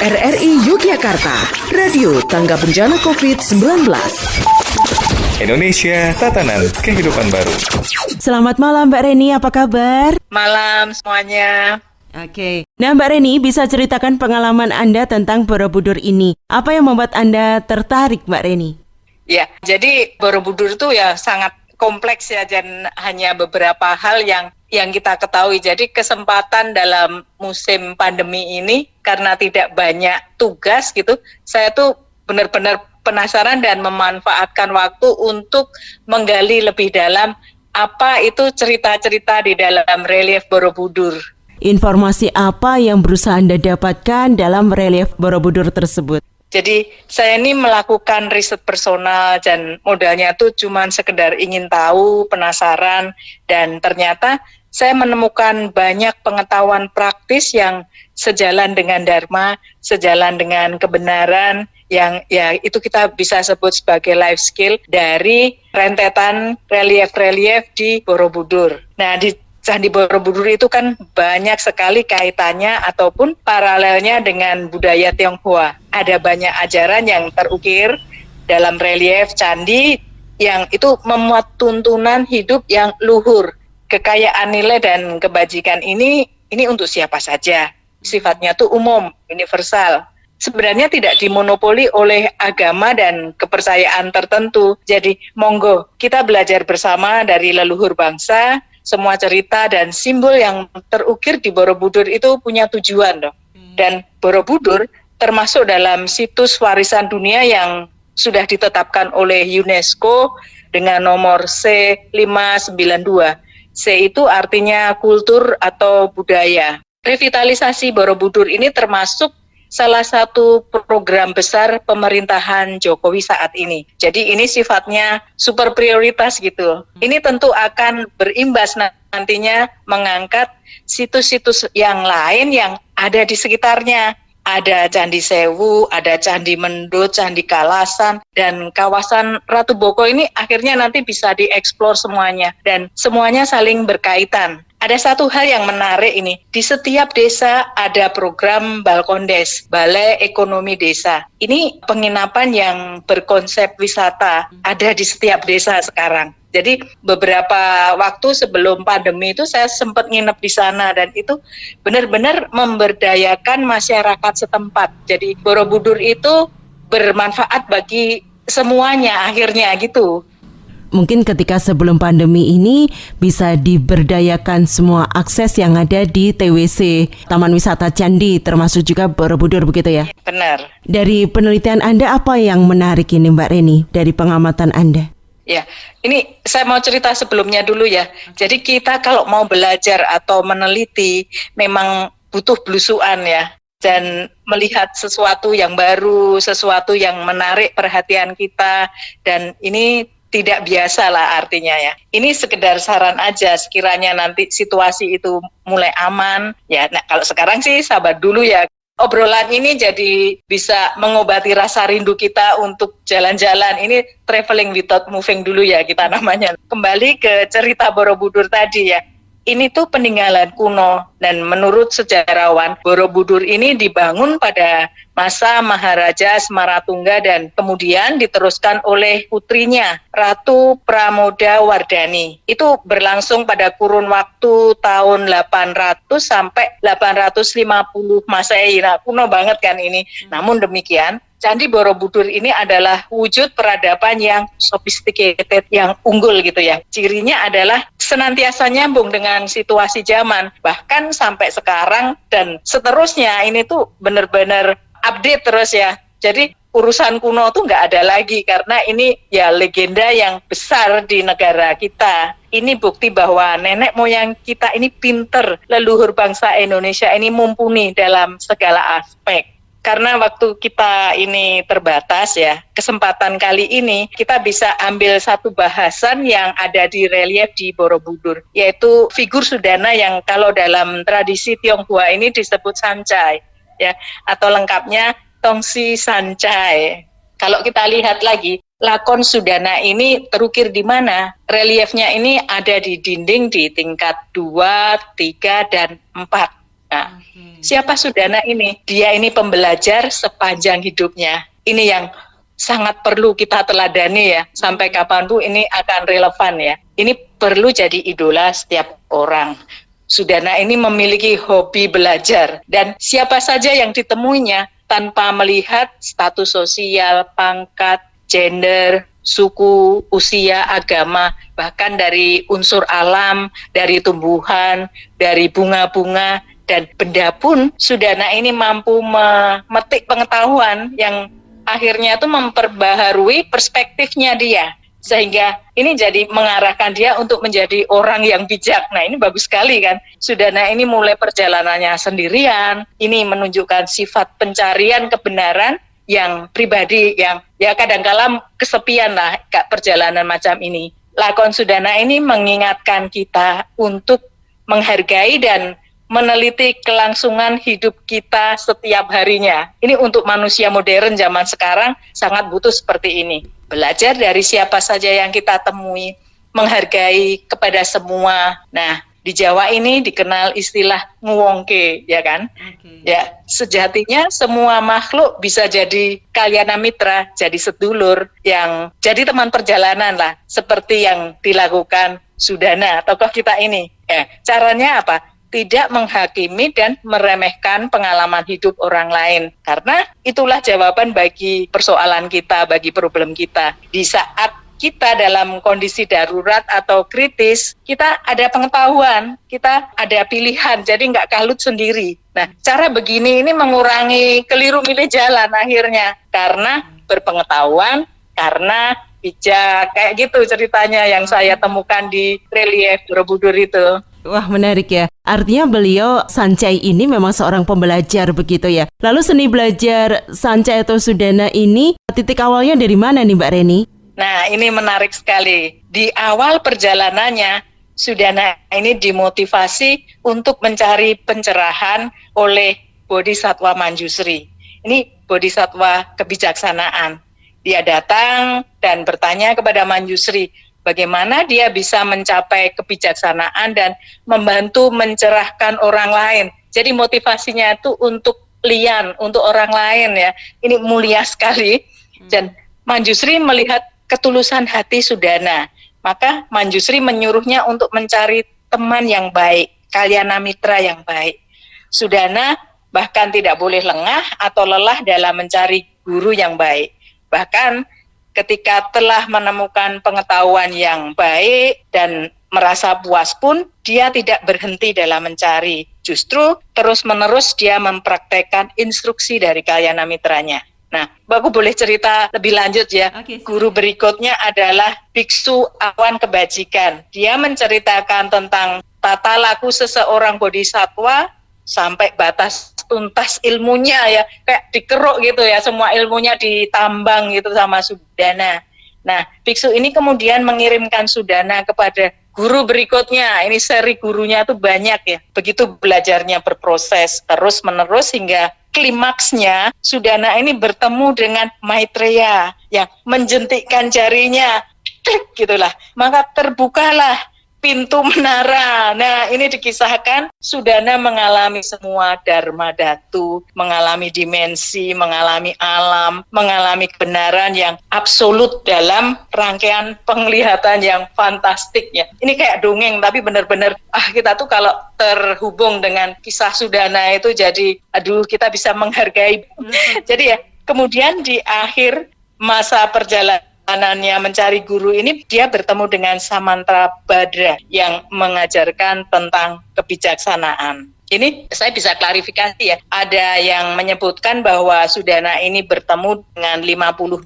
RRI Yogyakarta, Radio Tangga Bencana COVID-19. Indonesia, tatanan kehidupan baru. Selamat malam Mbak Reni, apa kabar? Malam semuanya. Oke. Nah Mbak Reni, bisa ceritakan pengalaman Anda tentang Borobudur ini. Apa yang membuat Anda tertarik Mbak Reni? Ya, jadi Borobudur itu ya sangat kompleks ya, dan hanya beberapa hal yang kita ketahui. Jadi kesempatan dalam musim pandemi ini karena tidak banyak tugas gitu, saya tuh benar-benar penasaran dan memanfaatkan waktu untuk menggali lebih dalam apa itu cerita-cerita di dalam relief Borobudur. Informasi apa yang berusaha Anda dapatkan dalam relief Borobudur tersebut? Jadi saya ini melakukan riset personal dan modalnya tuh cuma sekedar ingin tahu, penasaran, dan ternyata saya menemukan banyak pengetahuan praktis yang sejalan dengan Dharma, sejalan dengan kebenaran, yang ya itu kita bisa sebut sebagai life skill dari rentetan relief-relief di Borobudur. Nah, di Candi Borobudur itu kan banyak sekali kaitannya ataupun paralelnya dengan budaya Tionghoa. Ada banyak ajaran yang terukir dalam relief candi yang itu memuat tuntunan hidup yang luhur. Kekayaan nilai dan kebajikan ini untuk siapa saja. Sifatnya tuh umum, universal. Sebenarnya tidak dimonopoli oleh agama dan kepercayaan tertentu. Jadi monggo kita belajar bersama dari leluhur bangsa. Semua cerita dan simbol yang terukir di Borobudur itu punya tujuan loh. Dan Borobudur termasuk dalam situs warisan dunia yang sudah ditetapkan oleh UNESCO dengan nomor C592. C itu artinya kultur atau budaya. Revitalisasi Borobudur ini termasuk salah satu program besar pemerintahan Jokowi saat ini. Jadi ini sifatnya super prioritas gitu. Ini tentu akan berimbas nantinya mengangkat situs-situs yang lain yang ada di sekitarnya. Ada Candi Sewu, ada Candi Mendut, Candi Kalasan, dan kawasan Ratu Boko ini akhirnya nanti bisa dieksplor semuanya. Dan semuanya saling berkaitan. Ada satu hal yang menarik ini, di setiap desa ada program Balkondes, Balai Ekonomi Desa. Ini penginapan yang berkonsep wisata, ada di setiap desa sekarang. Jadi beberapa waktu sebelum pandemi itu saya sempat nginep di sana dan itu benar-benar memberdayakan masyarakat setempat. Jadi Borobudur itu bermanfaat bagi semuanya akhirnya gitu. Mungkin ketika sebelum pandemi ini bisa diberdayakan semua akses yang ada di TWC, Taman Wisata Candi, termasuk juga Borobudur begitu ya? Benar. Dari penelitian Anda apa yang menarik ini Mbak Reni, dari pengamatan Anda? Ya, ini saya mau cerita sebelumnya dulu ya. Jadi kita kalau mau belajar atau meneliti memang butuh belusuan ya. Dan melihat sesuatu yang baru, sesuatu yang menarik perhatian kita, dan ini tidak biasa lah artinya ya. Ini sekedar saran aja, sekiranya nanti situasi itu mulai aman. Ya, nah kalau sekarang sih sabar dulu ya. Obrolan ini jadi bisa mengobati rasa rindu kita untuk jalan-jalan. Ini traveling without moving dulu ya kita namanya. Kembali ke cerita Borobudur tadi ya. Ini tuh peninggalan kuno dan menurut sejarawan Borobudur ini dibangun pada masa Maharaja Semaratungga dan kemudian diteruskan oleh putrinya Ratu Pramoda Wardani. Itu berlangsung pada kurun waktu tahun 800 sampai 850 Masehi. Nah, kuno banget kan ini. Namun demikian Candi Borobudur ini adalah wujud peradaban yang sophisticated, yang unggul gitu ya. Cirinya adalah senantiasa nyambung dengan situasi zaman, bahkan sampai sekarang dan seterusnya. Ini tuh benar-benar update terus ya. Jadi urusan kuno tuh nggak ada lagi karena ini ya legenda yang besar di negara kita. Ini bukti bahwa nenek moyang kita ini pinter, leluhur bangsa Indonesia ini mumpuni dalam segala aspek. Karena waktu kita ini terbatas ya, kesempatan kali ini kita bisa ambil satu bahasan yang ada di relief di Borobudur, yaitu figur Sudana yang kalau dalam tradisi Tionghoa ini disebut Sancai, ya, atau lengkapnya Tongsi Sancai. Kalau kita lihat lagi, lakon Sudana ini terukir di mana? Reliefnya ini ada di dinding di tingkat 2, 3, dan 4. Nah, siapa Sudana ini? Dia ini pembelajar sepanjang hidupnya. Ini yang sangat perlu kita teladani ya. Sampai kapanpun ini akan relevan ya. Ini perlu jadi idola setiap orang. Sudana ini memiliki hobi belajar. Dan siapa saja yang ditemuinya tanpa melihat status sosial, pangkat, gender, suku, usia, agama, bahkan dari unsur alam, dari tumbuhan, dari bunga-bunga, dan benda pun Sudana ini mampu memetik pengetahuan yang akhirnya itu memperbaharui perspektifnya dia. Sehingga ini jadi mengarahkan dia untuk menjadi orang yang bijak. Nah, ini bagus sekali kan. Sudana ini mulai perjalanannya sendirian. Ini menunjukkan sifat pencarian kebenaran yang pribadi, yang ya kadang-kala kesepian lah perjalanan macam ini. Lakon Sudana ini mengingatkan kita untuk menghargai dan meneliti kelangsungan hidup kita setiap harinya. Ini untuk manusia modern zaman sekarang sangat butuh seperti ini. Belajar dari siapa saja yang kita temui, menghargai kepada semua. Nah, di Jawa ini dikenal istilah nguwongke, ya kan? Ya, sejatinya semua makhluk bisa jadi kalyana mitra, jadi sedulur, yang jadi teman perjalanan lah, seperti yang dilakukan Sudana, tokoh kita ini. Caranya apa? Tidak menghakimi dan meremehkan pengalaman hidup orang lain. Karena itulah jawaban bagi persoalan kita, bagi problem kita. Di saat kita dalam kondisi darurat atau kritis, kita ada pengetahuan, kita ada pilihan, jadi nggak kalut sendiri. Nah, cara begini ini mengurangi keliru milih jalan akhirnya. Karena berpengetahuan, karena bijak, kayak gitu ceritanya yang saya temukan di relief Borobudur itu. Wah, menarik ya. Artinya beliau Sancai ini memang seorang pembelajar begitu ya. Lalu seni belajar Sancai atau Sudana ini titik awalnya dari mana nih Mbak Reni? Nah, ini menarik sekali. Di awal perjalanannya, Sudana ini dimotivasi untuk mencari pencerahan oleh Bodhisatwa Manjusri. Ini Bodhisatwa kebijaksanaan. Dia datang dan bertanya kepada Manjusri, bagaimana dia bisa mencapai kebijaksanaan dan membantu mencerahkan orang lain. Jadi motivasinya itu untuk lian, untuk orang lain ya. Ini mulia sekali. Dan Manjusri melihat ketulusan hati Sudana. Maka Manjusri menyuruhnya untuk mencari teman yang baik, kalyana mitra yang baik. Sudana bahkan tidak boleh lengah atau lelah dalam mencari guru yang baik. Bahkan ketika telah menemukan pengetahuan yang baik dan merasa puas pun, dia tidak berhenti dalam mencari. Justru terus-menerus dia mempraktekkan instruksi dari kalyana mitranya. Nah, aku boleh cerita lebih lanjut ya. Guru berikutnya adalah Biksu Awan Kebajikan. Dia menceritakan tentang tata laku seseorang bodhisatwa sampai batas tuntas ilmunya ya, kayak dikeruk gitu ya, semua ilmunya ditambang gitu sama Sudana. Nah, biksu ini kemudian mengirimkan Sudana kepada guru berikutnya. Ini seri gurunya tuh banyak ya. Begitu belajarnya berproses terus menerus hingga klimaksnya Sudana ini bertemu dengan Maitreya yang menjentikkan jarinya, klik gitulah. Maka terbukalah pintu menara. Nah, ini dikisahkan Sudana mengalami semua dharma dhatu, mengalami dimensi, mengalami alam, mengalami kebenaran yang absolut dalam rangkaian penglihatan yang fantastik ya. Ini kayak dongeng tapi benar-benar kita tuh kalau terhubung dengan kisah Sudana itu jadi kita bisa menghargai. Jadi ya, kemudian di akhir masa perjalanannya mencari guru ini, dia bertemu dengan Samantrabhadra yang mengajarkan tentang kebijaksanaan. Ini saya bisa klarifikasi ya. Ada yang menyebutkan bahwa Sudana ini bertemu dengan 52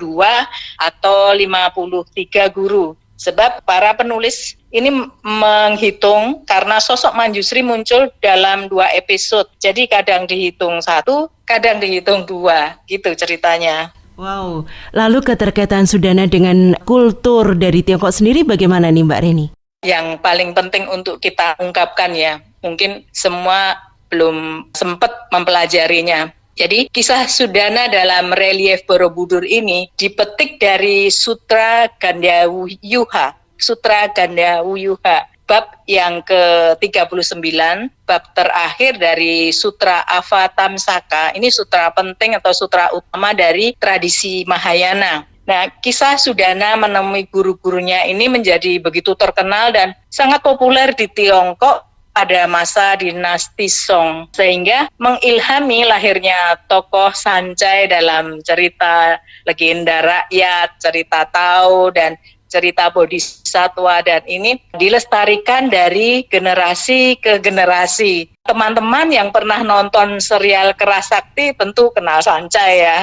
atau 53 guru. Sebab para penulis ini menghitung karena sosok Manjusri muncul dalam 2 episode. Jadi kadang dihitung 1, kadang dihitung 2, gitu ceritanya. Wow, lalu keterkaitan Sudana dengan kultur dari Tiongkok sendiri bagaimana nih Mbak Reni? Yang paling penting untuk kita ungkapkan ya, mungkin semua belum sempat mempelajarinya. Jadi kisah Sudana dalam relief Borobudur ini dipetik dari Sutra Gandhawiyuha. Sutra Gandhawiyuha. bab yang ke-39, bab terakhir dari Sutra Avatamsaka. Ini sutra penting atau sutra utama dari tradisi Mahayana. Nah, kisah Sudana menemui guru-gurunya ini menjadi begitu terkenal dan sangat populer di Tiongkok pada masa dinasti Song, sehingga mengilhami lahirnya tokoh Sancai dalam cerita legenda rakyat, cerita Tao, dan cerita Bodhisattva, dan ini dilestarikan dari generasi ke generasi. Teman-teman yang pernah nonton serial Kerasakti tentu kenal Sancai ya.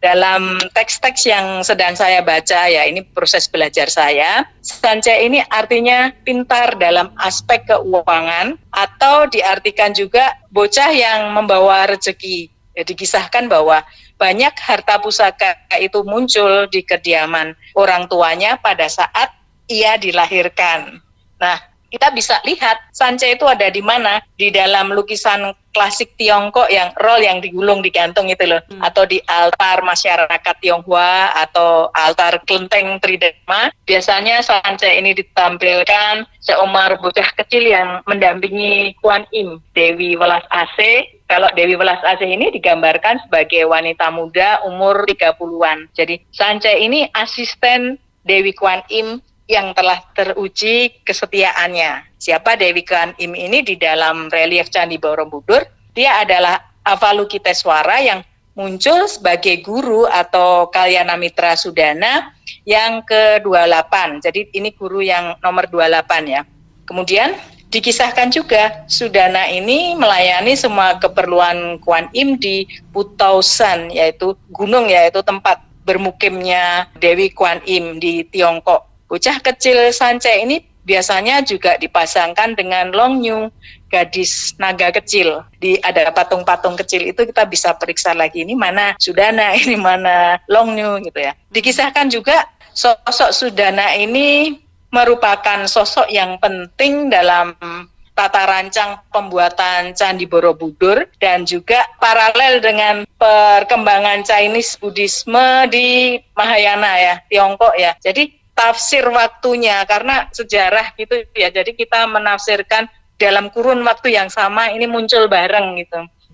Dalam teks-teks yang sedang saya baca ya, ini proses belajar saya, Sancai ini artinya pintar dalam aspek keuangan, atau diartikan juga bocah yang membawa rezeki. Ya, dikisahkan bahwa banyak harta pusaka itu muncul di kediaman orang tuanya pada saat ia dilahirkan. Nah, kita bisa lihat Sancai itu ada di mana? Di dalam lukisan klasik Tiongkok yang roll yang digulung digantung itu loh, atau di altar masyarakat Tionghoa atau altar kelenteng Tridharma. Biasanya Sancai ini ditampilkan seumur bocah kecil yang mendampingi Kuan Im, Dewi Welas Asih. Kalau Dewi Welas Asih ini digambarkan sebagai wanita muda umur 30-an. Jadi Sancai ini asisten Dewi Kuan Im yang telah teruji kesetiaannya. Siapa Dewi Kuan Im ini di dalam relief Candi Borobudur? Dia adalah Avalokiteswara yang muncul sebagai guru atau Kalyana Mitra Sudana yang ke-28. Jadi ini guru yang nomor 28 ya. Kemudian dikisahkan juga Sudana ini melayani semua keperluan Kuan Im di Putausan, yaitu gunung, yaitu tempat bermukimnya Dewi Kuan Im di Tiongkok. Bocah kecil Sancai ini biasanya juga dipasangkan dengan Longnyu, gadis naga kecil. Ada patung-patung kecil itu kita bisa periksa lagi, ini mana Sudana, ini mana Longnyu gitu ya. Dikisahkan juga sosok Sudana ini merupakan sosok yang penting dalam tata rancang pembuatan Candi Borobudur dan juga paralel dengan perkembangan Chinese Buddhisme di Mahayana ya, Tiongkok ya. Jadi tafsir waktunya, karena sejarah gitu ya, jadi kita menafsirkan dalam kurun waktu yang sama ini muncul bareng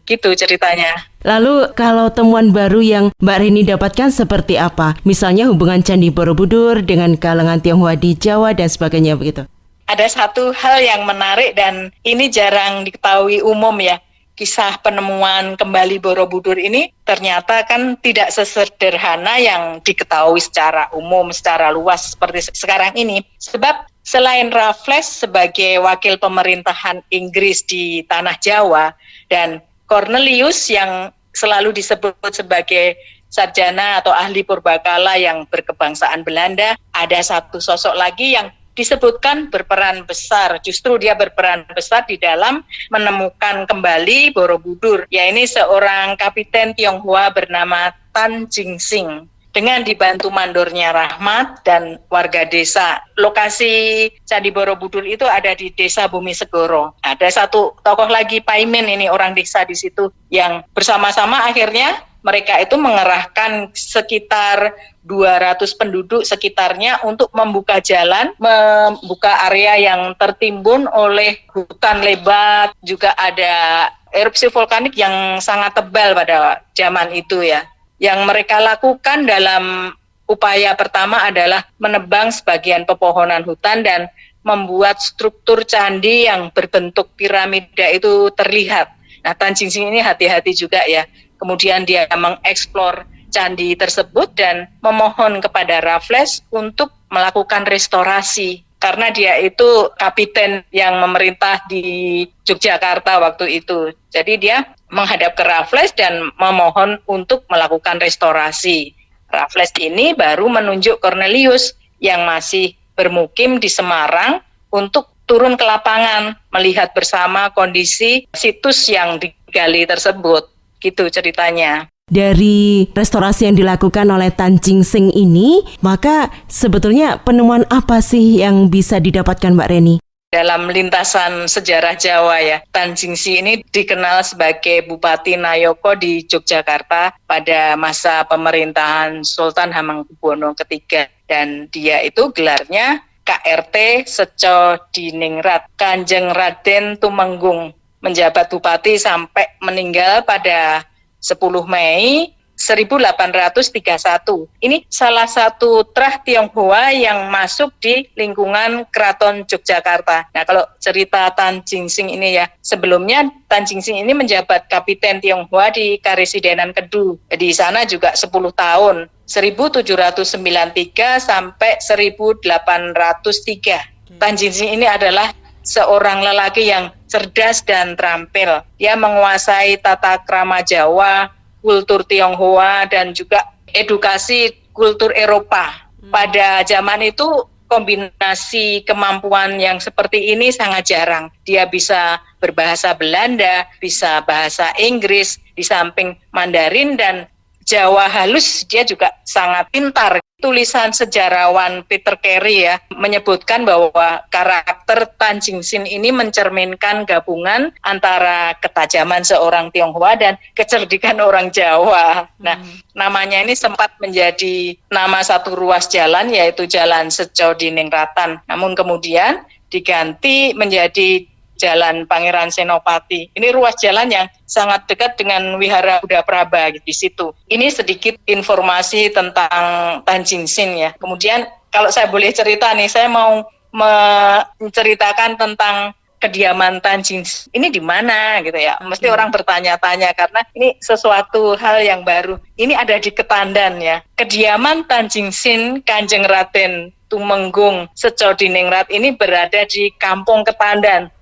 gitu ceritanya. Lalu kalau temuan baru yang Mbak Reni dapatkan seperti apa? Misalnya hubungan Candi Borobudur dengan kalangan Tionghoa di Jawa dan sebagainya begitu. Ada satu hal yang menarik dan ini jarang diketahui umum ya. Kisah penemuan kembali Borobudur ini ternyata kan tidak sesederhana yang diketahui secara umum, secara luas seperti sekarang ini. Sebab selain Raffles sebagai wakil pemerintahan Inggris di Tanah Jawa dan Cornelius yang selalu disebut sebagai sarjana atau ahli purbakala yang berkebangsaan Belanda, ada satu sosok lagi yang disebutkan berperan besar, justru dia berperan besar di dalam menemukan kembali Borobudur. Ya, ini seorang kapiten Tionghoa bernama Tan Jingsing dengan dibantu mandornya Rahmat dan warga desa. Lokasi Candi Borobudur itu ada di Desa Bumi Segoro. Ada satu tokoh lagi, Paimin, ini orang desa di situ yang bersama-sama akhirnya mereka itu mengerahkan sekitar 200 penduduk sekitarnya untuk membuka jalan, membuka area yang tertimbun oleh hutan lebat, juga ada erupsi vulkanik yang sangat tebal pada zaman itu ya. Yang mereka lakukan dalam upaya pertama adalah menebang sebagian pepohonan hutan dan membuat struktur candi yang berbentuk piramida itu terlihat. Nah, Tan Jingsing ini hati-hati juga ya. Kemudian dia mengeksplor candi tersebut dan memohon kepada Raffles untuk melakukan restorasi. Karena dia itu kapiten yang memerintah di Yogyakarta waktu itu. Jadi dia menghadap ke Raffles dan memohon untuk melakukan restorasi. Raffles ini baru menunjuk Cornelius yang masih bermukim di Semarang untuk turun ke lapangan, melihat bersama kondisi situs yang digali tersebut. Gitu ceritanya. Dari restorasi yang dilakukan oleh Tan Jingsing ini, maka sebetulnya penemuan apa sih yang bisa didapatkan Mbak Reni? Dalam lintasan sejarah Jawa ya, Tan Jingsing ini dikenal sebagai Bupati Nayoko di Yogyakarta pada masa pemerintahan Sultan Hamengkubuwono III. Dan dia itu gelarnya KRT Seco Diningrat. Kanjeng Raden Tumenggung menjabat bupati sampai meninggal pada 10 Mei 1831. Ini salah satu trah Tionghoa yang masuk di lingkungan Keraton Yogyakarta. Nah, kalau cerita Tan Jingsing ini ya, sebelumnya Tan Jingsing ini menjabat Kapiten Tionghoa di Karesidenan Kedu. Di sana juga 10 tahun, 1793 sampai 1803. Tan Jingsing ini adalah seorang lelaki yang cerdas dan terampil. Dia menguasai tata krama Jawa, kultur Tionghoa, dan juga edukasi kultur Eropa. Pada zaman itu kombinasi kemampuan yang seperti ini sangat jarang. Dia bisa berbahasa Belanda, bisa bahasa Inggris, di samping Mandarin dan Jawa halus, dia juga sangat pintar. Tulisan sejarawan Peter Carey ya menyebutkan bahwa karakter Tan Jingsing ini mencerminkan gabungan antara ketajaman seorang Tionghoa dan kecerdikan orang Jawa. Nah, namanya ini sempat menjadi nama satu ruas jalan, yaitu Jalan Seco Diningratan. Namun kemudian diganti menjadi Jalan Pangeran Senopati. Ini ruas jalan yang sangat dekat dengan Wihara Buddha Praba di situ. Ini sedikit informasi tentang Tan Jingsing ya. Kemudian kalau saya boleh cerita nih, saya mau menceritakan tentang kediaman Tan Jingsing. Ini di mana gitu ya. Mesti orang bertanya-tanya karena ini sesuatu hal yang baru. Ini ada di Ketandan ya. Kediaman Tan Jingsing Kanjeng Raden Tumenggung Seco Diningrat ini berada di Kampung Ketandan.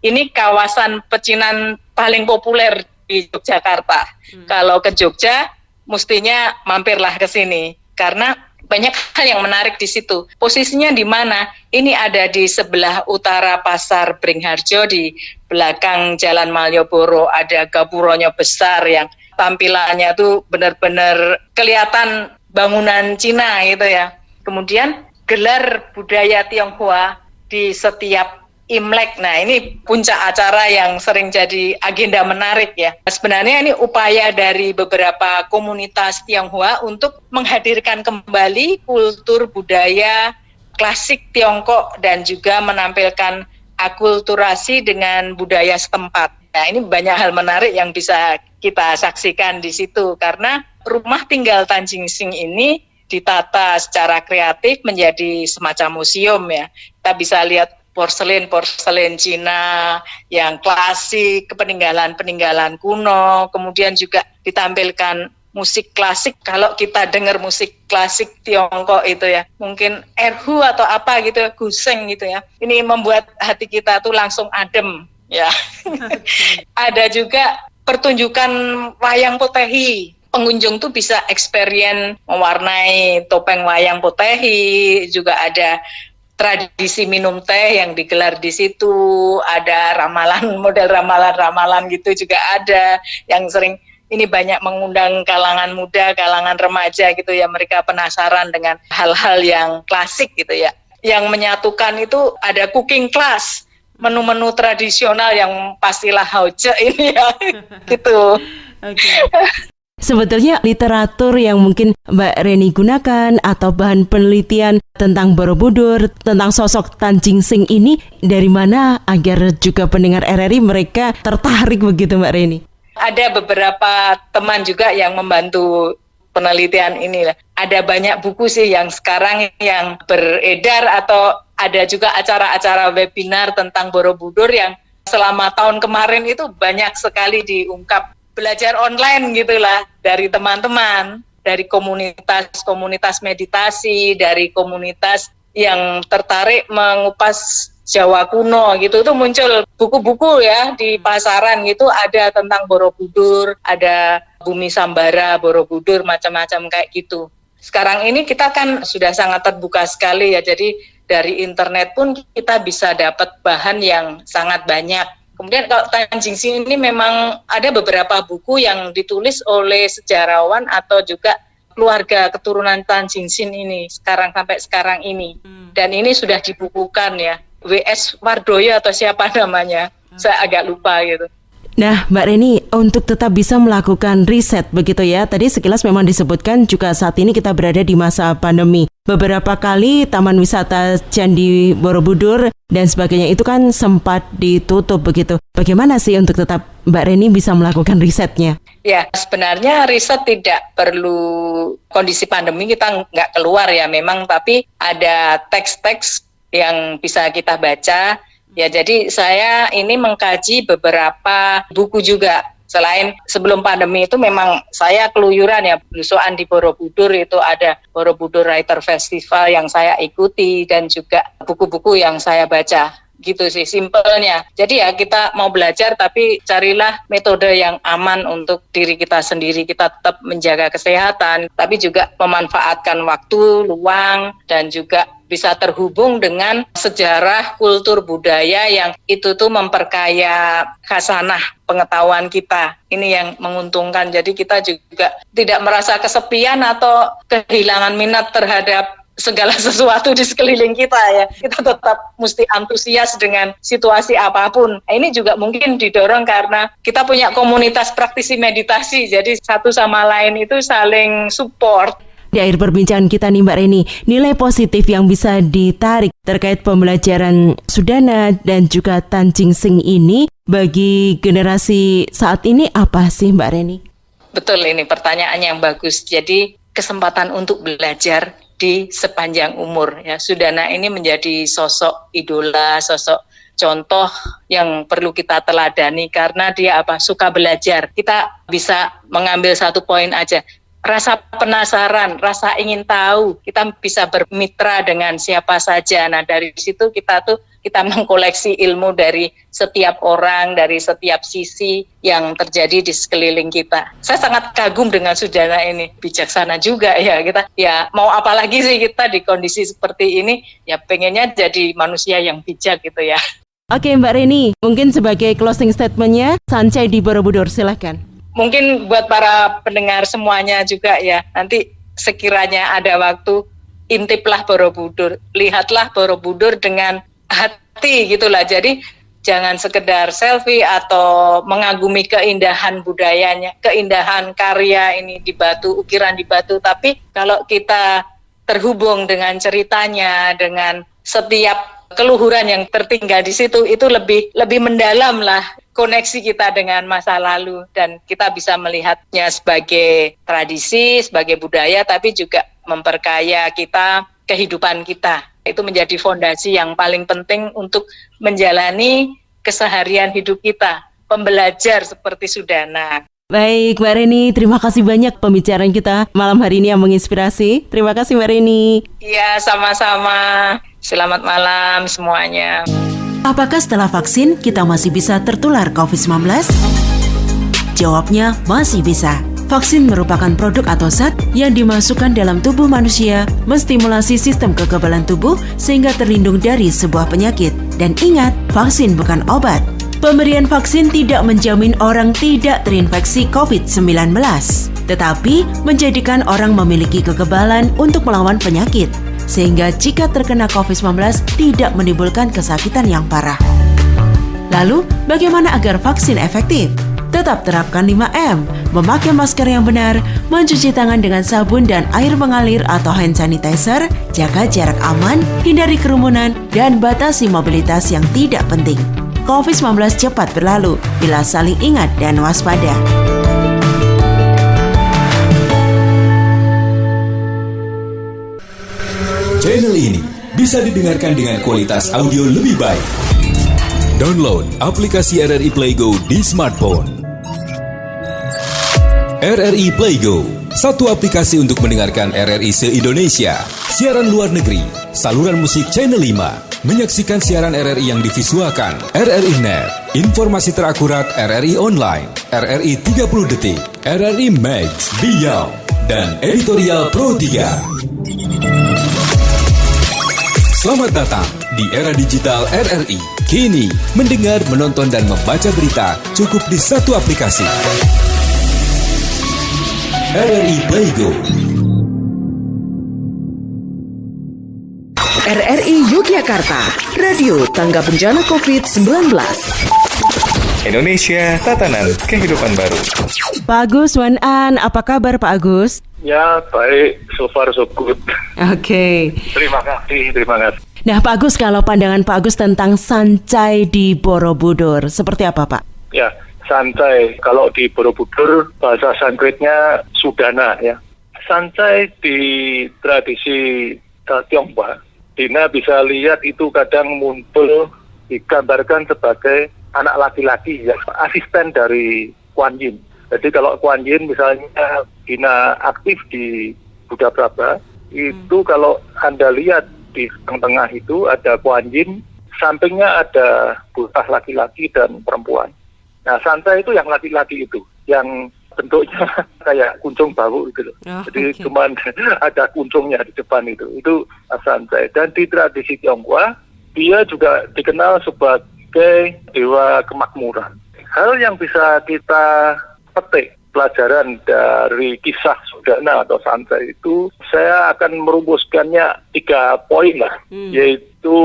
Ini kawasan pecinan paling populer di Yogyakarta. Kalau ke Jogja, mestinya mampirlah ke sini. Karena banyak hal yang menarik di situ. Posisinya di mana? Ini ada di sebelah utara Pasar Bringharjo, di belakang Jalan Malioboro. Ada gapuronya besar yang tampilannya tuh benar-benar kelihatan bangunan Cina gitu ya. Kemudian gelar budaya Tionghoa di setiap Imlek. Nah, ini puncak acara yang sering jadi agenda menarik ya. Sebenarnya ini upaya dari beberapa komunitas Tionghoa untuk menghadirkan kembali kultur budaya klasik Tiongkok dan juga menampilkan akulturasi dengan budaya setempat. Nah, ini banyak hal menarik yang bisa kita saksikan di situ karena rumah tinggal Tan Jingsing ini ditata secara kreatif menjadi semacam museum ya. Kita bisa lihat porselen Cina yang klasik, peninggalan kuno, kemudian juga ditampilkan musik klasik. Kalau kita dengar musik klasik Tiongkok itu ya, mungkin erhu atau apa gitu, guseng gitu ya. Ini membuat hati kita tuh langsung adem ya. Ada juga pertunjukan wayang potehi. Pengunjung tuh bisa experience mewarnai topeng wayang potehi, juga ada tradisi minum teh yang digelar di situ, ada ramalan, model ramalan gitu juga ada, yang sering ini banyak mengundang kalangan muda, kalangan remaja gitu ya, mereka penasaran dengan hal-hal yang klasik gitu ya. Yang menyatukan itu ada cooking class, menu-menu tradisional yang pastilah hauce ini ya, gitu. Okay. Sebetulnya literatur yang mungkin Mbak Reni gunakan atau bahan penelitian tentang Borobudur, tentang sosok Tan Jingsing ini dari mana agar juga pendengar RRI mereka tertarik begitu Mbak Reni? Ada beberapa teman juga yang membantu penelitian ini. Ada banyak buku sih yang sekarang yang beredar atau ada juga acara-acara webinar tentang Borobudur yang selama tahun kemarin itu banyak sekali diungkap. Belajar online gitulah dari teman-teman, dari komunitas meditasi, dari komunitas yang tertarik mengupas Jawa kuno gitu, itu muncul buku-buku ya di pasaran gitu, ada tentang Borobudur, ada Bumi Sambara, Borobudur, macam-macam kayak gitu. Sekarang ini kita kan sudah sangat terbuka sekali ya, jadi dari internet pun kita bisa dapat bahan yang sangat banyak. Kemudian kalau Tan Jingsing ini memang ada beberapa buku yang ditulis oleh sejarawan atau juga keluarga keturunan Tan Jingsing ini sampai sekarang ini. Dan ini sudah dibukukan ya. W.S. Wardoyo atau siapa namanya. Saya agak lupa gitu. Nah, Mbak Reni, untuk tetap bisa melakukan riset begitu ya, tadi sekilas memang disebutkan juga saat ini kita berada di masa pandemi. Beberapa kali Taman Wisata Candi Borobudur dan sebagainya itu kan sempat ditutup begitu. Bagaimana sih untuk tetap Mbak Reni bisa melakukan risetnya? Ya, sebenarnya riset tidak perlu kondisi pandemi kita nggak keluar ya memang, tapi ada teks-teks yang bisa kita baca. Ya, jadi saya ini mengkaji beberapa buku juga. Selain sebelum pandemi itu memang saya keluyuran ya, belusuan di Borobudur, itu ada Borobudur Writer Festival yang saya ikuti dan juga buku-buku yang saya baca. Gitu sih simpelnya. Jadi ya kita mau belajar tapi carilah metode yang aman untuk diri kita sendiri. Kita tetap menjaga kesehatan tapi juga memanfaatkan waktu luang dan juga bisa terhubung dengan sejarah, kultur, budaya yang itu tuh memperkaya khasanah pengetahuan kita. Ini yang menguntungkan. Jadi kita juga tidak merasa kesepian atau kehilangan minat terhadap segala sesuatu di sekeliling kita ya. Kita tetap mesti antusias dengan situasi apapun. Ini juga mungkin didorong karena kita punya komunitas praktisi meditasi. Jadi satu sama lain itu saling support. Di akhir perbincangan kita nih Mbak Reni, nilai positif yang bisa ditarik terkait pembelajaran Sudana dan juga Tanjing Sing ini bagi generasi saat ini apa sih Mbak Reni? Betul, ini pertanyaan yang bagus. Jadi kesempatan untuk belajar di sepanjang umur ya. Sudana ini menjadi sosok idola, sosok contoh yang perlu kita teladani karena dia suka belajar. Kita bisa mengambil satu poin aja. Rasa penasaran, rasa ingin tahu, kita bisa bermitra dengan siapa saja. Nah, dari situ kita mengkoleksi ilmu dari setiap orang, dari setiap sisi yang terjadi di sekeliling kita. Saya sangat kagum dengan Sudana ini, bijaksana juga ya. Kita ya mau apa lagi sih kita di kondisi seperti ini, ya pengennya jadi manusia yang bijak gitu ya. Oke Mbak Reni, mungkin sebagai closing statement-nya, Sancai di Borobudur, silakan. Mungkin buat para pendengar semuanya juga ya, nanti sekiranya ada waktu, intiplah Borobudur, lihatlah Borobudur dengan hati gitulah. Jadi jangan sekedar selfie atau mengagumi keindahan budayanya, keindahan karya ini di batu, ukiran di batu, tapi kalau kita terhubung dengan ceritanya, dengan setiap keluhuran yang tertinggal di situ, itu lebih mendalam lah koneksi kita dengan masa lalu, dan kita bisa melihatnya sebagai tradisi, sebagai budaya, tapi juga memperkaya kita, kehidupan kita. Itu menjadi fondasi yang paling penting untuk menjalani keseharian hidup kita, pembelajar seperti Sudana. Baik Mbak Reni, terima kasih banyak pembicaraan kita malam hari ini yang menginspirasi. Terima kasih Mbak Reni. Iya, sama-sama. Selamat malam semuanya. Apakah setelah vaksin kita masih bisa tertular COVID-19? Jawabnya masih bisa. Vaksin merupakan produk atau zat yang dimasukkan dalam tubuh manusia, menstimulasi sistem kekebalan tubuh sehingga terlindung dari sebuah penyakit. Dan ingat, vaksin bukan obat. Pemberian vaksin tidak menjamin orang tidak terinfeksi COVID-19, tetapi menjadikan orang memiliki kekebalan untuk melawan penyakit, sehingga jika terkena COVID-19 tidak menimbulkan kesakitan yang parah. Lalu, bagaimana agar vaksin efektif? Tetap terapkan 5M, memakai masker yang benar, mencuci tangan dengan sabun dan air mengalir atau hand sanitizer, jaga jarak aman, hindari kerumunan, dan batasi mobilitas yang tidak penting. COVID-19 cepat berlalu bila saling ingat dan waspada. Channel ini bisa didengarkan dengan kualitas audio lebih baik. Download aplikasi RRI Playgo di smartphone. RRI Playgo, satu aplikasi untuk mendengarkan RRI se-Indonesia, siaran luar negeri, saluran musik Channel 5, menyaksikan siaran RRI yang divisualkan, RRI Net, informasi terakurat RRI Online, RRI 30 Detik, RRI Max, Beyond, dan Editorial Pro 3. Selamat datang di era digital RRI. Kini, mendengar, menonton, dan membaca berita cukup di satu aplikasi. RRI Playgo. RRI Yogyakarta, Radio Tangga Bencana COVID-19. Indonesia, tatanan kehidupan baru. Pak Agus Wan An, apa kabar Pak Agus? Ya, baik. So far so good. Oke. Terima kasih. Nah Pak Agus, kalau pandangan Pak Agus tentang sancai di Borobudur, seperti apa Pak? Ya, sancai. Kalau di Borobudur, bahasa Sanskritnya Sudana ya. Sancai di tradisi Tionghoa, Dina bisa lihat itu kadang muncul digambarkan sebagai anak laki-laki ya, asisten dari Kuan Yin. Jadi kalau Kuan Yin misalnya Dina aktif di Buddha Prabha, itu kalau Anda lihat di tengah itu ada Kuan Yin, sampingnya ada Buddha laki-laki dan perempuan. Nah, sancai itu yang laki-laki itu, yang bentuknya kayak kuncung bau gitu loh. Jadi cuman ada kuncungnya di depan itu sancai. Dan di tradisi Tionghoa, dia juga dikenal sebagai dewa kemakmuran. Hal yang bisa kita petik pelajaran dari kisah Sudana atau sancai itu, saya akan merumuskannya 3 poin lah, yaitu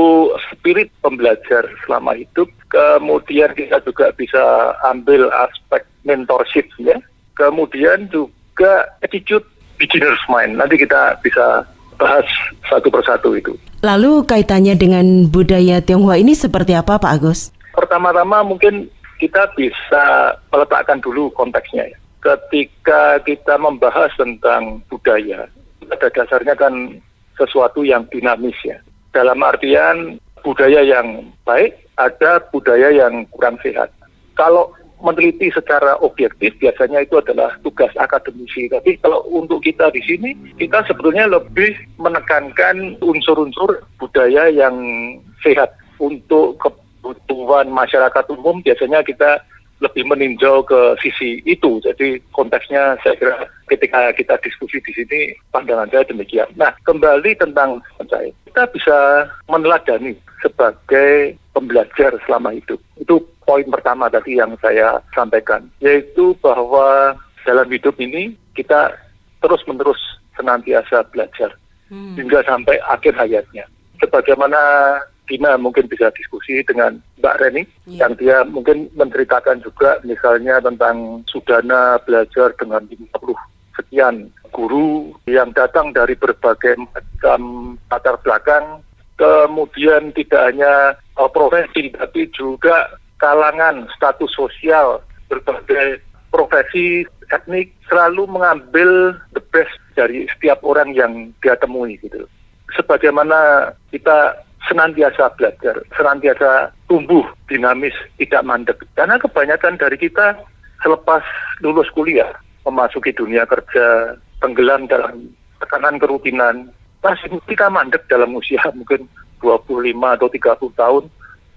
spirit pembelajar selama hidup, kemudian kita juga bisa ambil aspek mentorship ya, kemudian juga attitude beginner's mind. Nanti kita bisa bahas satu persatu itu. Lalu kaitannya dengan budaya Tionghoa ini seperti apa Pak Agus? Pertama-tama mungkin kita bisa meletakkan dulu konteksnya ya. Ketika kita membahas tentang budaya, pada dasarnya kan sesuatu yang dinamis ya. Dalam artian budaya yang baik, ada budaya yang kurang sehat. Kalau meneliti secara objektif biasanya itu adalah tugas akademisi. Tapi kalau untuk kita di sini, kita sebetulnya lebih menekankan unsur-unsur budaya yang sehat. Untuk kebutuhan masyarakat umum biasanya kita lebih meninjau ke sisi itu. Jadi konteksnya saya kira ketika kita diskusi di sini pandangan saya demikian. Nah, kembali tentang sancai, kita bisa meneladani sebagai pembelajar selama hidup. Itu poin pertama tadi yang saya sampaikan, yaitu bahwa dalam hidup ini kita terus-menerus senantiasa belajar hingga sampai akhir hayatnya. Sebagaimana Dina mungkin bisa diskusi dengan Mbak Reni, yang dia mungkin menceritakan juga misalnya tentang Sudana belajar dengan 50 sekian guru yang datang dari berbagai macam latar belakang, kemudian tidak hanya profesi, tapi juga kalangan, status sosial, berbagai profesi, etnik, selalu mengambil the best dari setiap orang yang dia temui gitu. Sebagaimana kita senantiasa belajar, senantiasa tumbuh, dinamis, tidak mandek. Karena kebanyakan dari kita selepas lulus kuliah, memasuki dunia kerja, tenggelam dalam tekanan kerutinan, masih kita mandek dalam usia mungkin 25 atau 30 tahun,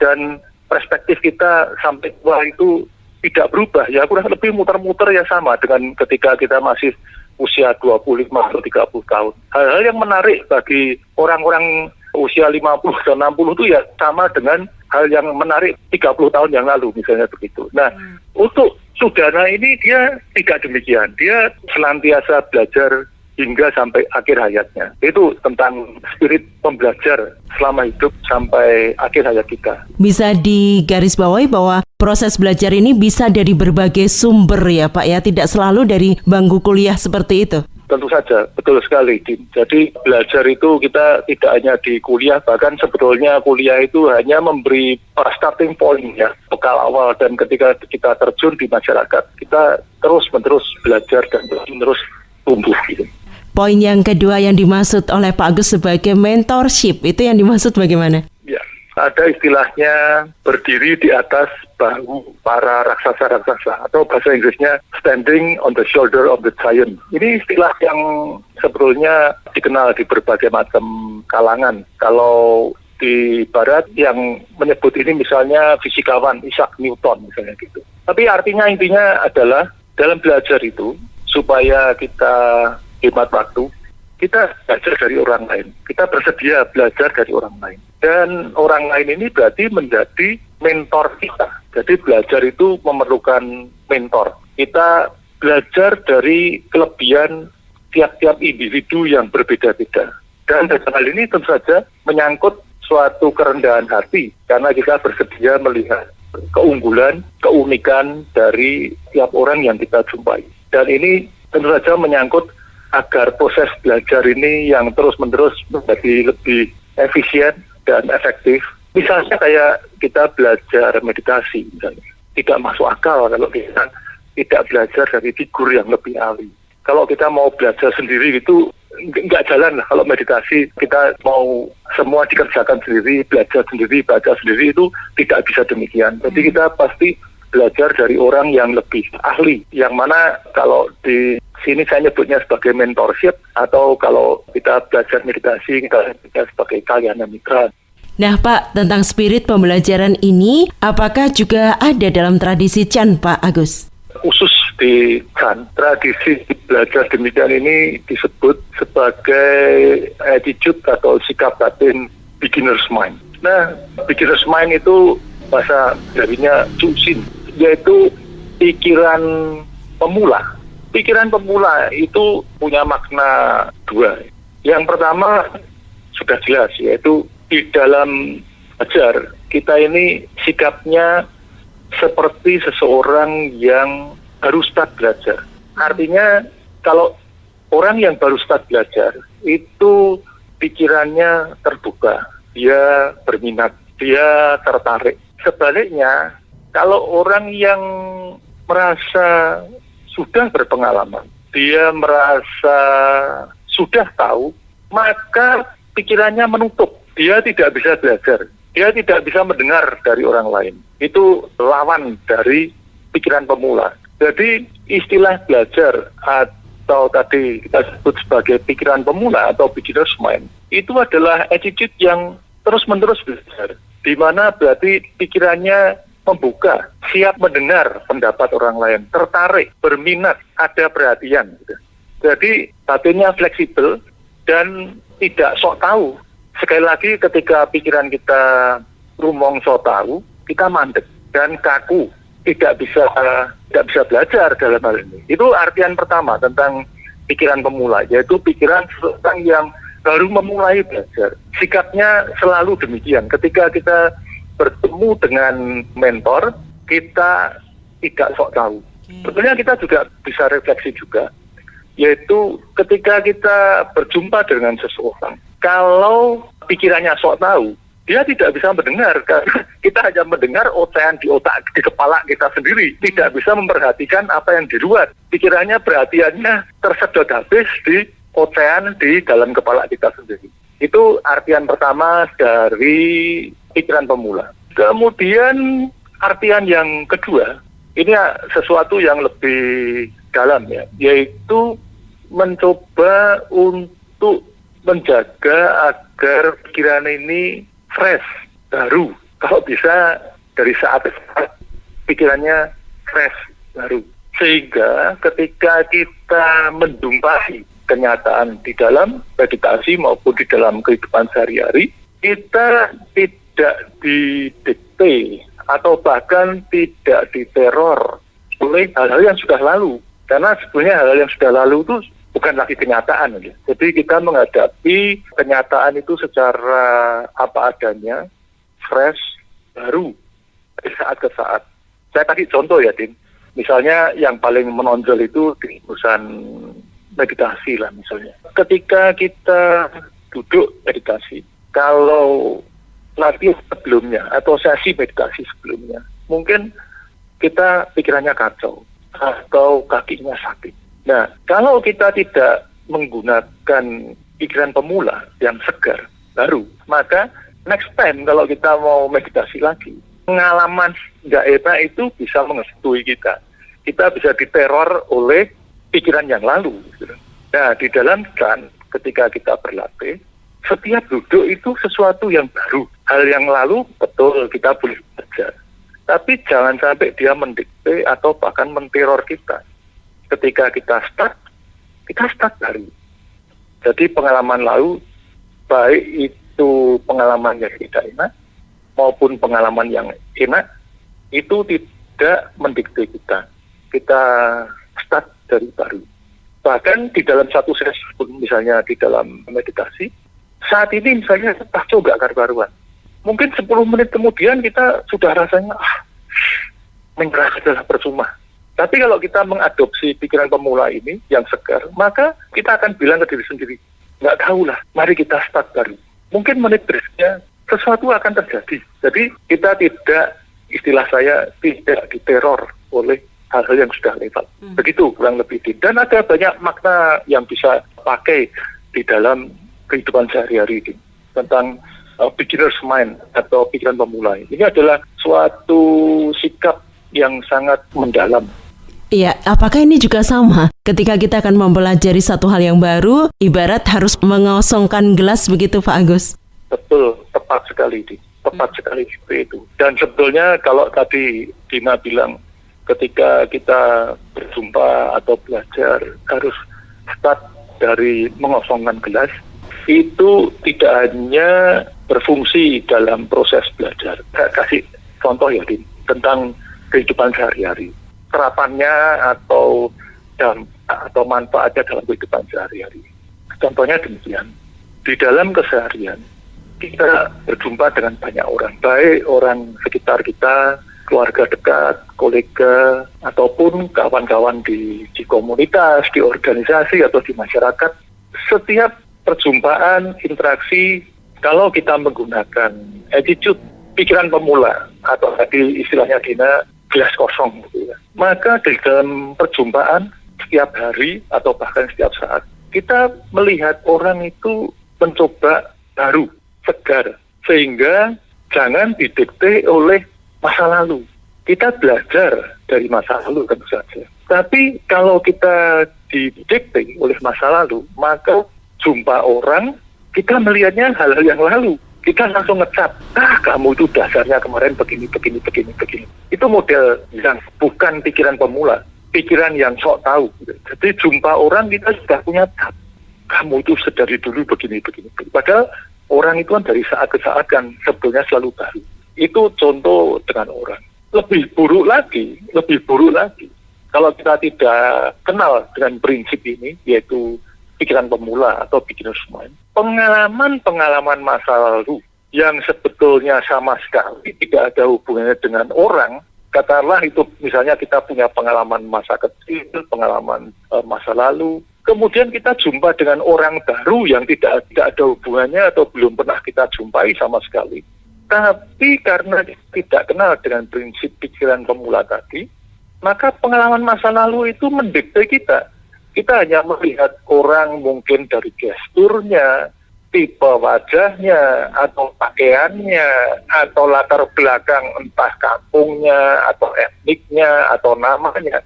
dan perspektif kita sampai tua itu tidak berubah, ya kurang lebih muter-muter ya sama dengan ketika kita masih usia 25 atau 30 tahun. Hal-hal yang menarik bagi orang-orang usia 50 dan 60 itu ya sama dengan hal yang menarik 30 tahun yang lalu misalnya begitu. Nah, untuk Sudana ini dia tidak demikian. Dia senantiasa belajar hingga sampai akhir hayatnya. Itu tentang spirit pembelajar selama hidup sampai akhir hayat kita. Bisa digarisbawahi bahwa proses belajar ini bisa dari berbagai sumber ya Pak ya, tidak selalu dari bangku kuliah seperti itu. Tentu saja, betul sekali, Din. Jadi belajar itu kita tidak hanya di kuliah, bahkan sebetulnya kuliah itu hanya memberi starting point ya, bekal awal, dan ketika kita terjun di masyarakat, kita terus-menerus belajar dan terus-menerus tumbuh gitu. Poin yang kedua yang dimaksud oleh Pak Agus sebagai mentorship, itu yang dimaksud bagaimana? Ya, ada istilahnya berdiri di atas bahu para raksasa-raksasa, atau bahasa Inggrisnya standing on the shoulder of the giant. Ini istilah yang sebetulnya dikenal di berbagai macam kalangan. Kalau di barat yang menyebut ini misalnya fisikawan Isaac Newton misalnya gitu. Tapi artinya intinya adalah dalam belajar itu supaya kita hemat waktu, kita belajar dari orang lain. Kita bersedia belajar dari orang lain. Dan orang lain ini berarti menjadi mentor kita. Jadi belajar itu memerlukan mentor. Kita belajar dari kelebihan tiap-tiap individu yang berbeda-beda. Dan dalam hal ini tentu saja menyangkut suatu kerendahan hati. Karena kita bersedia melihat keunggulan, keunikan dari tiap orang yang kita jumpai. Dan ini tentu saja menyangkut agar proses belajar ini yang terus-menerus menjadi lebih efisien dan efektif. Misalnya kayak kita belajar meditasi, misalnya. Tidak masuk akal kalau kita tidak belajar dari figur yang lebih ahli. Kalau kita mau belajar sendiri itu nggak jalan lah. Kalau meditasi kita mau semua dikerjakan sendiri, belajar sendiri, baca sendiri itu tidak bisa demikian. Jadi kita pasti belajar dari orang yang lebih ahli. Yang mana kalau di sini saya nyebutnya sebagai mentorship, atau kalau kita belajar meditasi kita sebagai kalyana mitra. Nah Pak, tentang spirit pembelajaran ini, apakah juga ada dalam tradisi Chan Pak Agus? Khusus di Chan, tradisi belajar demikian ini disebut sebagai attitude atau sikap batin beginner's mind. Nah, beginner's mind itu bahasa darinya Cusin, yaitu pikiran pemula. Pikiran pemula itu punya makna dua. Yang pertama sudah jelas, yaitu di dalam belajar kita ini sikapnya seperti seseorang yang baru start belajar. Artinya kalau orang yang baru start belajar itu pikirannya terbuka, dia berminat, dia tertarik. Sebaliknya kalau orang yang merasa sudah berpengalaman, dia merasa sudah tahu, maka pikirannya menutup. Dia tidak bisa belajar, dia tidak bisa mendengar dari orang lain. Itu lawan dari pikiran pemula. Jadi istilah belajar atau tadi kita sebut sebagai pikiran pemula atau beginner's mind, itu adalah attitude yang terus-menerus belajar, di mana berarti pikirannya membuka, siap mendengar pendapat orang lain, tertarik, berminat, ada perhatian. Jadi batinnya fleksibel dan tidak sok tahu. Sekali lagi ketika pikiran kita rumong sok tahu, kita mandek dan kaku, tidak bisa belajar dalam hal ini. Itu artian pertama tentang pikiran pemula, yaitu pikiran seseorang yang baru memulai belajar. Sikapnya selalu demikian. Ketika kita bertemu dengan mentor, kita tidak sok tahu. Sebetulnya kita juga bisa refleksi juga, yaitu ketika kita berjumpa dengan seseorang, kalau pikirannya sok tahu, dia tidak bisa mendengar, karena kita hanya mendengar ocehan di otak, di kepala kita sendiri, tidak bisa memperhatikan apa yang di luar. Pikirannya, perhatiannya tersedot habis di ocehan di dalam kepala kita sendiri. Itu artian pertama dari pikiran pemula. Kemudian artian yang kedua, ini sesuatu yang lebih dalam ya, yaitu mencoba untuk menjaga agar pikiran ini fresh, baru. Kalau bisa dari saat ke saat pikirannya fresh, baru. Sehingga ketika kita menjumpai kenyataan di dalam meditasi maupun di dalam kehidupan sehari-hari, kita tidak didikte atau bahkan tidak diteror oleh hal-hal yang sudah lalu. Karena sebenarnya hal-hal yang sudah lalu itu bukan lagi kenyataan. Ya. Jadi kita menghadapi kenyataan itu secara apa adanya, fresh, baru, dari saat ke saat. Saya kasih contoh ya, Din. Misalnya yang paling menonjol itu di urusan meditasi lah misalnya. Ketika kita duduk meditasi, kalau latihan sebelumnya atau sesi meditasi sebelumnya, mungkin kita pikirannya kacau atau kakinya sakit. Nah, kalau kita tidak menggunakan pikiran pemula yang segar, baru, maka next time kalau kita mau meditasi lagi, pengalaman nggak enak itu bisa menghantui kita. Kita bisa diteror oleh pikiran yang lalu. Nah, di dalam Chan, ketika kita berlatih, setiap duduk itu sesuatu yang baru. Hal yang lalu, betul, kita boleh belajar. Tapi jangan sampai dia mendikte atau bahkan menteror kita. Ketika kita start baru. Jadi pengalaman lalu, baik itu pengalaman yang tidak enak, maupun pengalaman yang enak, itu tidak mendikte kita. Kita start dari baru. Bahkan di dalam satu sesi pun, misalnya di dalam meditasi, saat ini misalnya kita coba karu-karuan. Mungkin 10 menit kemudian kita sudah rasanya, menyerah adalah percuma. Tapi kalau kita mengadopsi pikiran pemula ini yang segar, maka kita akan bilang ke diri sendiri, nggak tahulah, mari kita start baru. Mungkin menit berikutnya sesuatu akan terjadi. Jadi kita tidak, istilah saya, tidak diteror oleh hal-hal yang sudah lewat. Begitu kurang lebih. Dan ada banyak makna yang bisa pakai di dalam kehidupan sehari-hari ini tentang beginner's mind atau pikiran pemula. Ini adalah suatu sikap yang sangat mendalam. Iya, apakah ini juga sama? Ketika kita akan mempelajari satu hal yang baru, ibarat harus mengosongkan gelas begitu Pak Agus? Betul, tepat sekali. Tepat sekali seperti itu. Dan sebetulnya kalau tadi Dina bilang, ketika kita berjumpa atau belajar harus start dari mengosongkan gelas, itu tidak hanya berfungsi dalam proses belajar. Saya kasih contoh ya, Din, tentang kehidupan sehari-hari. Terapannya atau manfaatnya dalam kehidupan sehari-hari. Contohnya demikian. Di dalam keseharian, kita berjumpa dengan banyak orang, baik orang sekitar kita, keluarga dekat, kolega, ataupun kawan-kawan di komunitas, di organisasi, atau di masyarakat. Setiap perjumpaan, interaksi, kalau kita menggunakan attitude, pikiran pemula, atau tadi istilahnya Dina, gelas kosong, gitu ya. Maka di dalam perjumpaan, setiap hari, atau bahkan setiap saat, kita melihat orang itu mencoba baru, segar, sehingga jangan didikte oleh masa lalu. Kita belajar dari masa lalu tentu saja. Tapi kalau kita didikte oleh masa lalu, maka jumpa orang, kita melihatnya hal-hal yang lalu. Kita langsung ngecap, kamu itu dasarnya kemarin begini. Itu model yang bukan pikiran pemula, pikiran yang sok tahu. Jadi jumpa orang kita sudah punya cap. Kamu itu sedari dulu begini. Padahal orang itu kan dari saat ke saat kan sebetulnya selalu baru. Itu contoh dengan orang. Lebih buruk lagi. Kalau kita tidak kenal dengan prinsip ini, yaitu pikiran pemula atau beginner's mind, pengalaman masa lalu yang sebetulnya sama sekali tidak ada hubungannya dengan orang, katakanlah itu misalnya kita punya pengalaman masa kecil, pengalaman masa lalu, kemudian kita jumpa dengan orang baru yang tidak ada hubungannya atau belum pernah kita jumpai sama sekali. Tapi karena tidak kenal dengan prinsip pikiran pemula tadi, maka pengalaman masa lalu itu mendikte kita. Kita hanya melihat orang mungkin dari gesturnya, tipe wajahnya, atau pakaiannya, atau latar belakang entah kampungnya, atau etniknya, atau namanya.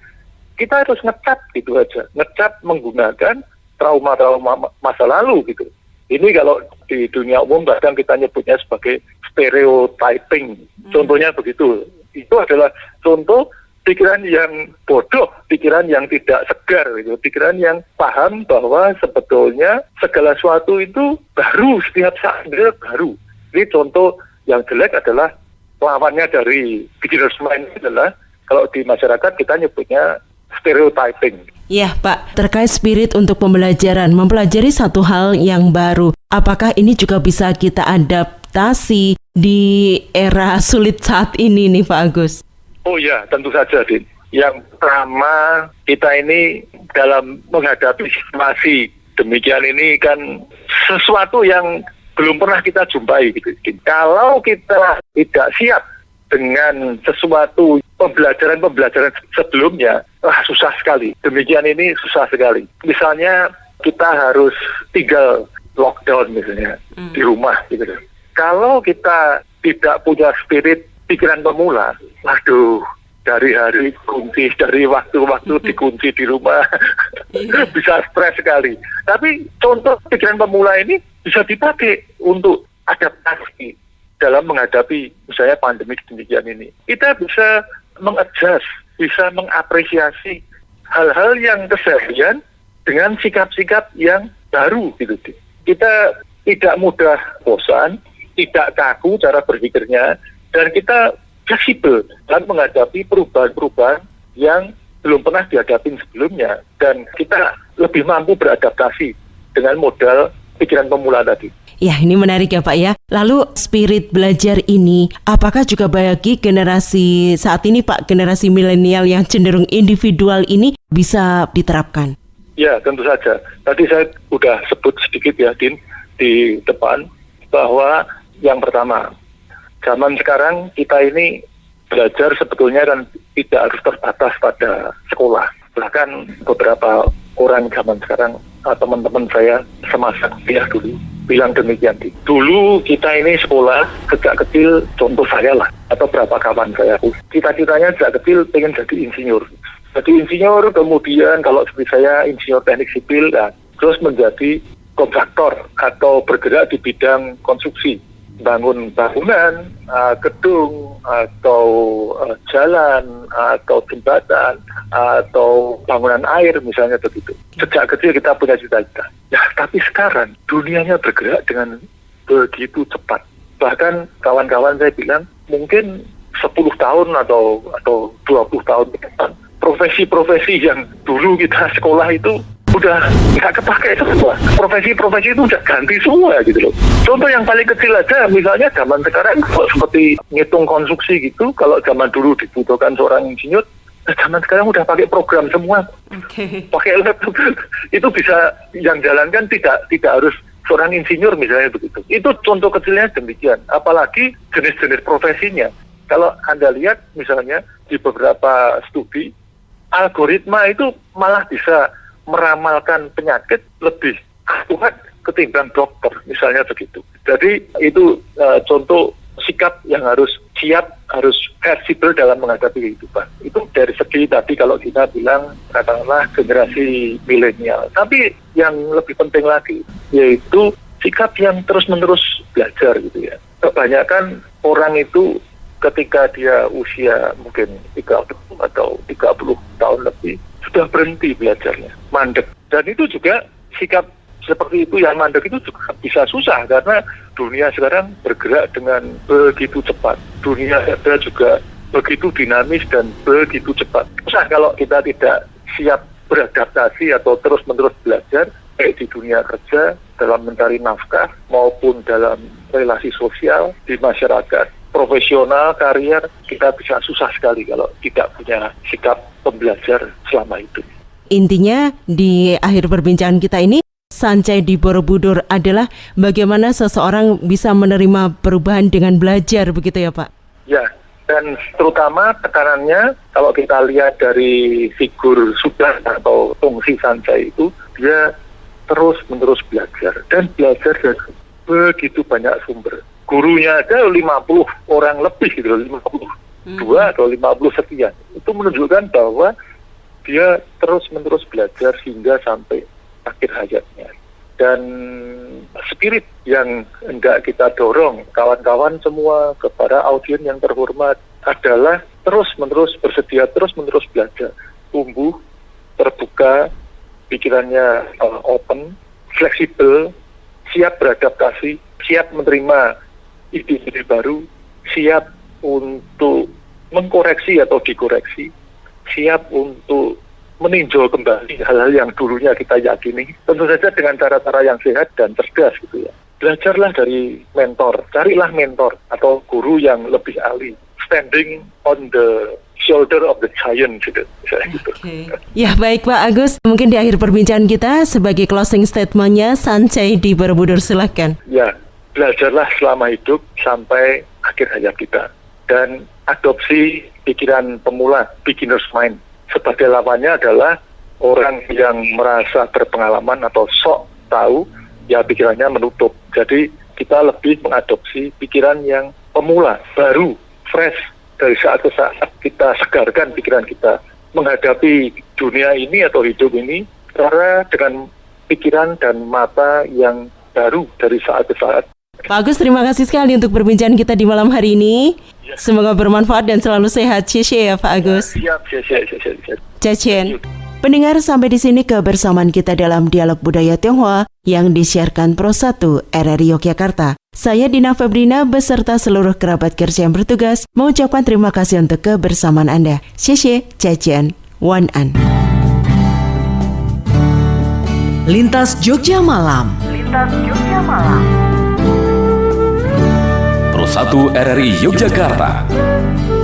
Kita harus ngecap gitu aja. Ngecap menggunakan trauma-trauma masa lalu gitu. Ini kalau di dunia umum bahkan kita nyebutnya sebagai stereotyping. Contohnya begitu. Itu adalah contoh pikiran yang bodoh, pikiran yang tidak segar, gitu. Pikiran yang paham bahwa sebetulnya segala sesuatu itu baru, setiap saat baru. Ini contoh yang jelek adalah lawannya dari beginner's mind adalah kalau di masyarakat kita nyebutnya stereotyping. Ya Pak, terkait spirit untuk pembelajaran, mempelajari satu hal yang baru, apakah ini juga bisa kita adaptasi di era sulit saat ini nih Pak Agus? Oh ya, tentu saja, Din. Yang pertama, kita ini dalam menghadapi situasi demikian ini kan sesuatu yang belum pernah kita jumpai, gitu, Din. Kalau kita tidak siap dengan sesuatu pembelajaran sebelumnya, susah sekali. Demikian ini susah sekali. Misalnya kita harus tinggal lockdown misalnya di rumah, gitu. Kalau kita tidak punya spirit pikiran pemula, waduh, dari hari kunci, dari waktu-waktu dikunci di rumah, bisa stres sekali. Tapi contoh pikiran pemula ini bisa dipakai untuk adaptasi dalam menghadapi misalnya pandemi demikian ini. Kita bisa mengadjust, bisa mengapresiasi hal-hal yang keseharian dengan sikap-sikap yang baru gitu. Kita tidak mudah bosan, tidak kaku cara berpikirnya, dan kita fleksibel dalam menghadapi perubahan-perubahan yang belum pernah dihadapin sebelumnya. Dan kita lebih mampu beradaptasi dengan modal pikiran pemula tadi. Ya, ini menarik ya Pak ya. Lalu spirit belajar ini apakah juga bagi generasi saat ini Pak, generasi milenial yang cenderung individual ini bisa diterapkan? Ya, tentu saja. Tadi saya udah sebut sedikit ya, Din, di depan, bahwa yang pertama, zaman sekarang kita ini belajar sebetulnya kan tidak harus terbatas pada sekolah. Bahkan beberapa orang zaman sekarang, teman-teman saya semasa kuliah dulu, bilang demikian. Dulu kita ini sekolah sejak kecil, contoh saya lah, atau berapa kawan saya, cita-citanya sejak kecil pengen jadi insinyur. Jadi insinyur, kemudian kalau seperti saya insinyur teknik sipil, terus menjadi kontraktor atau bergerak di bidang konstruksi, bangun bangunan, gedung, atau jalan, atau jembatan, atau bangunan air misalnya begitu. Sejak kecil kita punya cita-cita. Ya, tapi sekarang dunianya bergerak dengan begitu cepat. Bahkan kawan-kawan saya bilang mungkin 10 tahun atau 20 tahun ke depan, profesi-profesi yang dulu kita sekolah itu udah nggak kepakai semua. Profesi-profesi itu udah ganti semua gitu loh. Contoh yang paling kecil aja, misalnya zaman sekarang seperti ngitung konstruksi gitu, kalau zaman dulu dibutuhkan seorang insinyur, zaman sekarang udah pakai program semua. Pakai laptop. Itu bisa yang jalankan tidak harus seorang insinyur misalnya begitu. Itu contoh kecilnya demikian. Apalagi jenis-jenis profesinya. Kalau Anda lihat misalnya di beberapa studi, algoritma itu malah bisa meramalkan penyakit lebih akurat ketimbang dokter, misalnya begitu. Jadi itu contoh sikap yang harus siap, harus fleksibel dalam menghadapi kehidupan. Itu dari segi tadi kalau kita bilang katakanlah generasi milenial. Tapi yang lebih penting lagi yaitu sikap yang terus-menerus belajar gitu ya. Kebanyakan orang itu ketika dia usia mungkin 30 atau 30 tahun lebih sudah berhenti belajarnya, mandek. Dan itu juga sikap seperti itu yang mandek itu juga bisa susah karena dunia sekarang bergerak dengan begitu cepat. Dunia ada juga begitu dinamis dan begitu cepat. Susah kalau kita tidak siap beradaptasi atau terus-menerus belajar baik di dunia kerja, dalam mencari nafkah maupun dalam relasi sosial di masyarakat. Profesional, karier, kita bisa susah sekali kalau tidak punya sikap pembelajar selama itu. Intinya di akhir perbincangan kita ini, Sancai di Borobudur adalah bagaimana seseorang bisa menerima perubahan dengan belajar, begitu ya Pak? Ya, dan terutama tekanannya kalau kita lihat dari figur Sudan atau Tongsi Sancai itu, dia terus-menerus belajar dan belajar dari begitu banyak sumber. Gurunya ada 50 orang lebih gitu, 52 atau 50 sekian. Itu menunjukkan bahwa dia terus-menerus belajar hingga sampai akhir hayatnya. Dan spirit yang hendak kita dorong kawan-kawan semua kepada audiens yang terhormat adalah terus-menerus bersedia, terus-menerus belajar. Tumbuh, terbuka, pikirannya open, fleksibel, siap beradaptasi, siap menerima ide-ide baru, siap untuk mengkoreksi atau dikoreksi, siap untuk meninjau kembali hal-hal yang dulunya kita yakini, tentu saja dengan cara-cara yang sehat dan cerdas gitu ya. Belajarlah dari mentor, carilah mentor atau guru yang lebih ahli, standing on the shoulder of the giant gitu. Ya baik Pak Agus, mungkin di akhir perbincangan kita sebagai closing statement-nya Sancai di Borobudur, silakan. Ya, belajarlah selama hidup sampai akhir hayat kita. Dan adopsi pikiran pemula, beginner's mind. Sebagai lawannya adalah orang yang merasa berpengalaman atau sok tahu, ya pikirannya menutup. Jadi kita lebih mengadopsi pikiran yang pemula, baru, fresh. Dari saat ke saat kita segarkan pikiran kita menghadapi dunia ini atau hidup ini karena dengan pikiran dan mata yang baru dari saat ke saat. Pak Agus, terima kasih sekali untuk perbincangan kita di malam hari ini. Semoga bermanfaat dan selalu sehat. Cici ya Pak Agus. Siap. Cacen. Pendengar, sampai di sini kebersamaan kita dalam Dialog Budaya Tionghoa yang disiarkan Pro 1 RRI Yogyakarta. Saya Dina Febrina beserta seluruh kerabat kerja yang bertugas mengucapkan terima kasih untuk kebersamaan Anda. Cici, Cacen, Wan An. Lintas Jogja Malam. RRI Yogyakarta.